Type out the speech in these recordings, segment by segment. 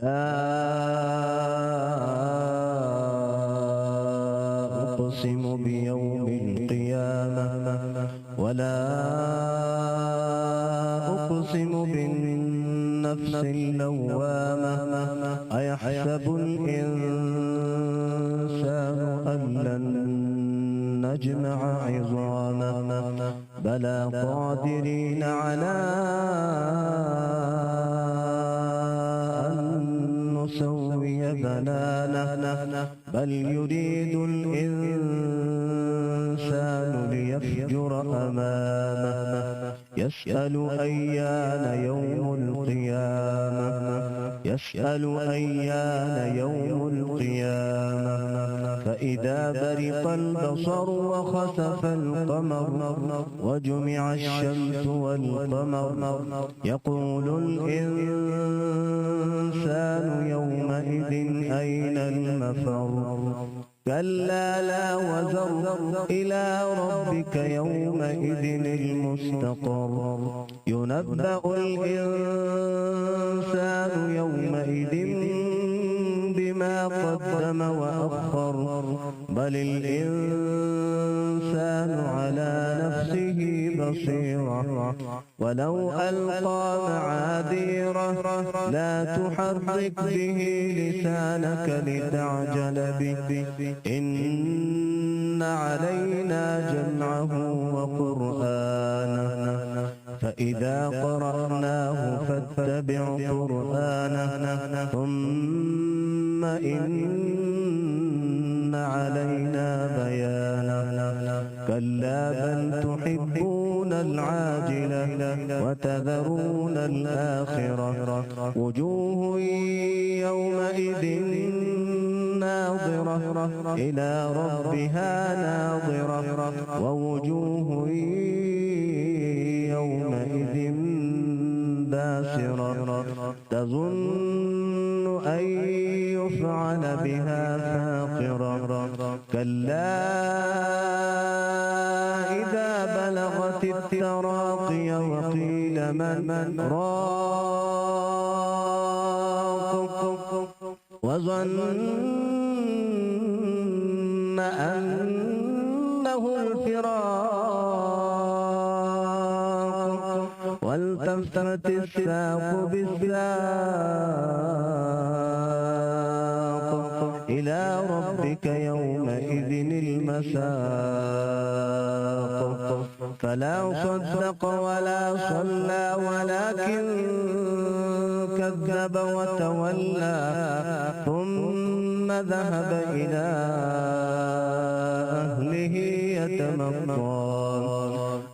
لا أقسم بيوم القيامة ولا أقسم بالنفس اللوامة أيحسب الإنسان أن لن نجمع عظامه بلى قادرين على أن نسوي بنانه بل يريد الإنسان ليفجر أمامه يسأل أيان يوم القيامة فإذا برق البصر وخسف القمر وجمع الشمس والقمر يقول الإنسان يومئذ أين المفر كلا لا وزر إلى ربك يومئذ المستقر ينبأ الإنسان يومئذ بما قدم وأخر بل الإنسان على نفسه بصيرة ولو ألقى معاذيره لا تحرك به لسانك لتعجل به إن علينا جمعه وقرآنه فإذا قرأناه فاتبع قرآنه ثم إن علينا بيانه كلا بل تحبون العاجلة وتذرون الآخرة وجوه يومئذ ناظرة إلى ربها ناظرة ووجوه يومئذ باسرة تظن أن يفعل بها فاقرة كلا إذا بلغت التراقي وقيل من راق وظن أنه الفراق والتفت الساق بالساق إلى ربك يومئذ المساق فلا صدق ولا صلى ولكن كذب وتولى ثم ذهب إلى أهله يتمطى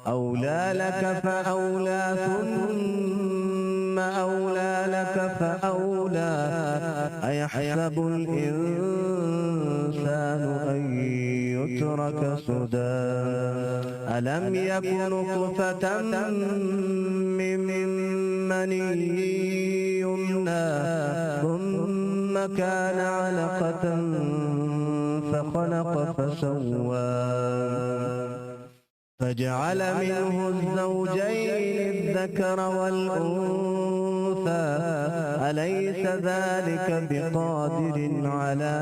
أولى لك فأولى ثم أولى لك فأولى أيحسب الإنسان أن يترك سدى ألم يك نطفة من مني يمنى ثم كان علقة فخلق فسوى فجعل منه الزوجين الذكر والأنثى أليس ذلك بقادر على